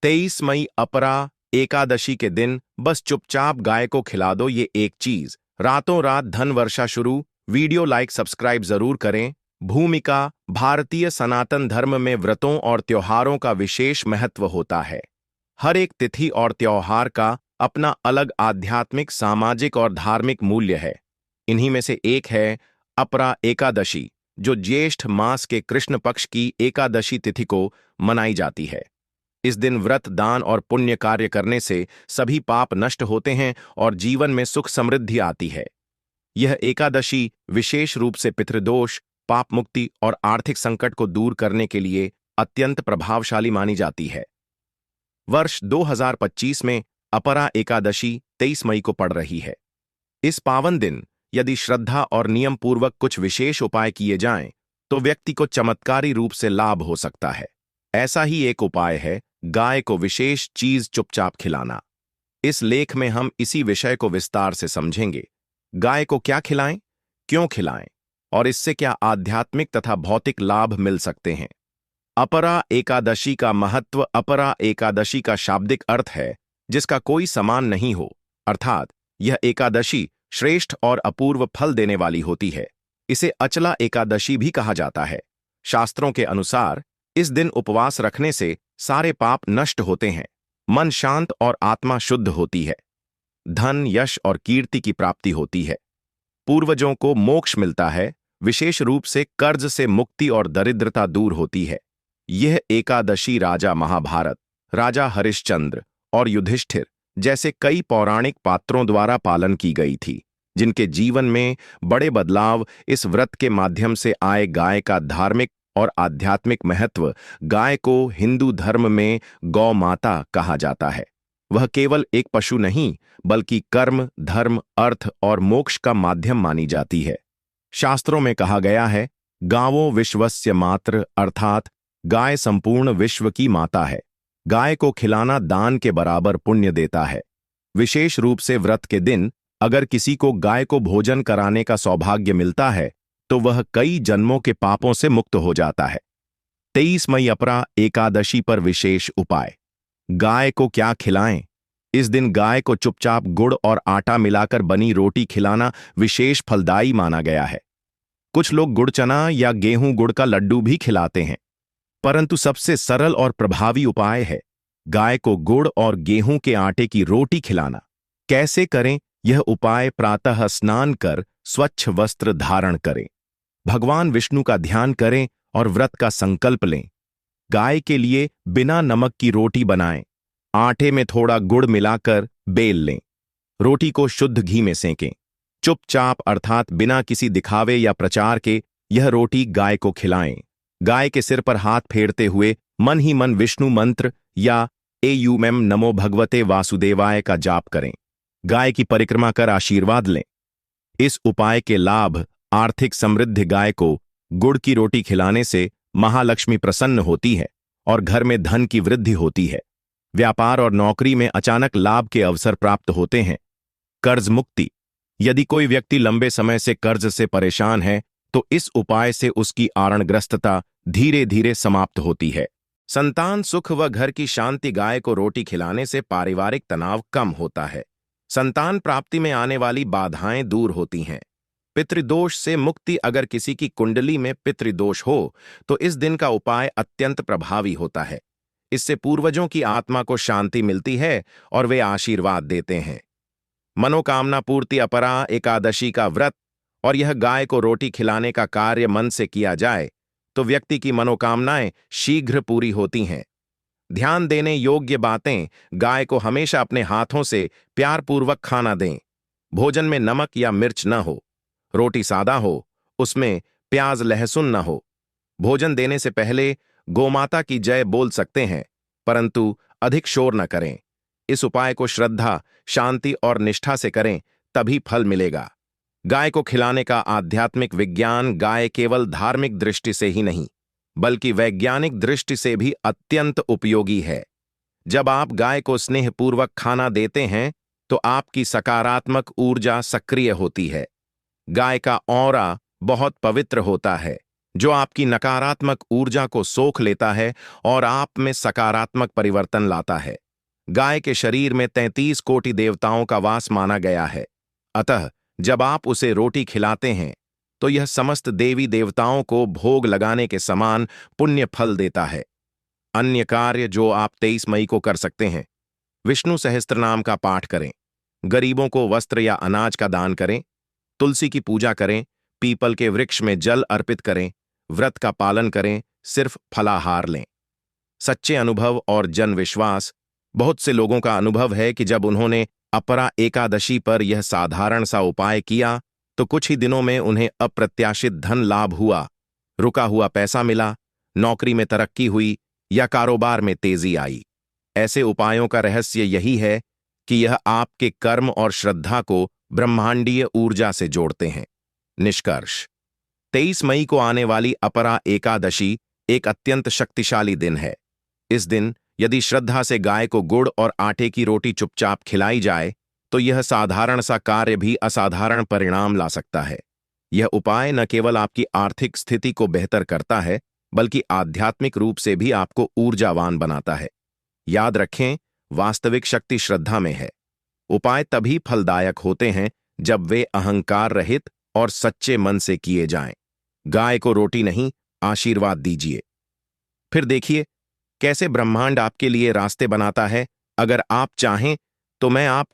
23 मई अपरा एकादशी के दिन बस चुपचाप गाय को खिला दो ये एक चीज। रातों रात धन वर्षा शुरू। वीडियो लाइक सब्सक्राइब जरूर करें। भूमिका। भारतीय सनातन धर्म में व्रतों और त्योहारों का विशेष महत्व होता है। हर एक तिथि और त्योहार का अपना अलग आध्यात्मिक, सामाजिक और धार्मिक मूल्य है। इन्हीं में से एक है अपरा एकादशी, जो ज्येष्ठ मास के कृष्ण पक्ष की एकादशी तिथि को मनाई जाती है। इस दिन व्रत, दान और पुण्य कार्य करने से सभी पाप नष्ट होते हैं और जीवन में सुख समृद्धि आती है। यह एकादशी विशेष रूप से पितृदोष, पाप मुक्ति और आर्थिक संकट को दूर करने के लिए अत्यंत प्रभावशाली मानी जाती है। वर्ष 2025 में अपरा एकादशी 23 मई को पड़ रही है। इस पावन दिन यदि श्रद्धा और नियम पूर्वक कुछ विशेष उपाय किए जाएं, तो व्यक्ति को चमत्कारी रूप से लाभ हो सकता है। ऐसा ही एक उपाय है गाय को विशेष चीज चुपचाप खिलाना। इस लेख में हम इसी विषय को विस्तार से समझेंगे। गाय को क्या खिलाएं, क्यों खिलाएं और इससे क्या आध्यात्मिक तथा भौतिक लाभ मिल सकते हैं। अपरा एकादशी का महत्व। अपरा एकादशी का शाब्दिक अर्थ है जिसका कोई समान नहीं हो, अर्थात यह एकादशी श्रेष्ठ और अपूर्व फल देने वाली होती है। इसे अचला एकादशी भी कहा जाता है। शास्त्रों के अनुसार इस दिन उपवास रखने से सारे पाप नष्ट होते हैं, मन शांत और आत्मा शुद्ध होती है। धन, यश और कीर्ति की प्राप्ति होती है। पूर्वजों को मोक्ष मिलता है, विशेष रूप से कर्ज से मुक्ति और दरिद्रता दूर होती है। यह एकादशी राजा महाभारत, राजा हरिश्चंद्र और युधिष्ठिर जैसे कई पौराणिक पात्रों द्वारा पालन की गई थी, जिनके जीवन में बड़े बदलाव इस व्रत के माध्यम से आए। गाय का धार्मिक और आध्यात्मिक महत्व। गाय को हिंदू धर्म में गौ माता कहा जाता है। वह केवल एक पशु नहीं, बल्कि कर्म, धर्म, अर्थ और मोक्ष का माध्यम मानी जाती है। शास्त्रों में कहा गया है, गावो विश्वस्य मातृ, अर्थात गाय संपूर्ण विश्व की माता है। गाय को खिलाना दान के बराबर पुण्य देता है। विशेष रूप से व्रत के दिन अगर किसी को गाय को भोजन कराने का सौभाग्य मिलता है, तो वह कई जन्मों के पापों से मुक्त हो जाता है। 23 मई अपरा एकादशी पर विशेष उपाय। गाय को क्या खिलाएं। इस दिन गाय को चुपचाप गुड़ और आटा मिलाकर बनी रोटी खिलाना विशेष फलदायी माना गया है। कुछ लोग गुड़ चना या गेहूं गुड़ का लड्डू भी खिलाते हैं, परंतु सबसे सरल और प्रभावी उपाय है गाय को गुड़ और गेहूं के आटे की रोटी खिलाना। कैसे करें यह उपाय? प्रातः स्नान कर स्वच्छ वस्त्र धारण करें, भगवान विष्णु का ध्यान करें और व्रत का संकल्प लें। गाय के लिए बिना नमक की रोटी बनाएं। आटे में थोड़ा गुड़ मिलाकर बेल लें। रोटी को शुद्ध घी में सेंकें। चुपचाप, अर्थात बिना किसी दिखावे या प्रचार के, यह रोटी गाय को खिलाएं। गाय के सिर पर हाथ फेरते हुए मन ही मन विष्णु मंत्र या एयूएम नमो भगवते वासुदेवाय का जाप करें। गाय की परिक्रमा कर आशीर्वाद लें। इस उपाय के लाभ। आर्थिक समृद्धि। गाय को गुड़ की रोटी खिलाने से महालक्ष्मी प्रसन्न होती है और घर में धन की वृद्धि होती है। व्यापार और नौकरी में अचानक लाभ के अवसर प्राप्त होते हैं। कर्ज मुक्ति। यदि कोई व्यक्ति लंबे समय से कर्ज से परेशान है, तो इस उपाय से उसकी आरणग्रस्तता धीरे धीरे समाप्त होती है। संतान सुख व घर की शांति। गाय को रोटी खिलाने से पारिवारिक तनाव कम होता है। संतान प्राप्ति में आने वाली बाधाएं दूर होती हैं। पितृदोष से मुक्ति। अगर किसी की कुंडली में पितृदोष हो, तो इस दिन का उपाय अत्यंत प्रभावी होता है। इससे पूर्वजों की आत्मा को शांति मिलती है और वे आशीर्वाद देते हैं। मनोकामना पूर्ति। अपरा एकादशी का व्रत और यह गाय को रोटी खिलाने का कार्य मन से किया जाए तो व्यक्ति की मनोकामनाएं शीघ्र पूरी होती हैं। ध्यान देने योग्य बातें। गाय को हमेशा अपने हाथों से प्यारपूर्वक खाना दें। भोजन में नमक या मिर्च न हो। रोटी सादा हो, उसमें प्याज लहसुन न हो। भोजन देने से पहले गोमाता की जय बोल सकते हैं, परंतु अधिक शोर न करें। इस उपाय को श्रद्धा, शांति और निष्ठा से करें, तभी फल मिलेगा। गाय को खिलाने का आध्यात्मिक विज्ञान। गाय केवल धार्मिक दृष्टि से ही नहीं, बल्कि वैज्ञानिक दृष्टि से भी अत्यंत उपयोगी है। जब आप गाय को स्नेहपूर्वक खाना देते हैं, तो आपकी सकारात्मक ऊर्जा सक्रिय होती है। गाय का ऑरा बहुत पवित्र होता है। जो आपकी नकारात्मक ऊर्जा को सोख लेता है और आप में सकारात्मक परिवर्तन लाता है। गाय के शरीर में 33 कोटि देवताओं का वास माना गया है। अतः जब आप उसे रोटी खिलाते हैं तो यह समस्त देवी देवताओं को भोग लगाने के समान पुण्य फल देता है। अन्य कार्य जो आप 23 मई को कर सकते हैं: विष्णु सहस्त्रनाम का पाठ करें, गरीबों को वस्त्र या अनाज का दान करें, तुलसी की पूजा करें, पीपल के वृक्ष में जल अर्पित करें, व्रत का पालन करें, सिर्फ फलाहार लें। सच्चे अनुभव और जन विश्वास। बहुत से लोगों का अनुभव है कि जब उन्होंने अपरा एकादशी पर यह साधारण सा उपाय किया तो कुछ ही दिनों में उन्हें अप्रत्याशित धन लाभ हुआ, रुका हुआ पैसा मिला, नौकरी में तरक्की हुई या कारोबार में तेजी आई। ऐसे उपायों का रहस्य यही है कि यह आपके कर्म और श्रद्धा को ब्रह्मांडीय ऊर्जा से जोड़ते हैं। निष्कर्ष: 23 मई को आने वाली अपरा एकादशी एक अत्यंत शक्तिशाली दिन है। इस दिन यदि श्रद्धा से गाय को गुड़ और आटे की रोटी चुपचाप खिलाई जाए तो यह साधारण सा कार्य भी असाधारण परिणाम ला सकता है। यह उपाय न केवल आपकी आर्थिक स्थिति को बेहतर करता है बल्कि आध्यात्मिक रूप से भी आपको ऊर्जावान बनाता है। याद रखें, वास्तविक शक्ति श्रद्धा में है। उपाय तभी फलदायक होते हैं जब वे अहंकार रहित और सच्चे मन से किए जाएं। गाय को रोटी नहीं, आशीर्वाद दीजिए। फिर देखिए कैसे ब्रह्मांड आपके लिए रास्ते बनाता है। अगर आप चाहें तो मैं आपको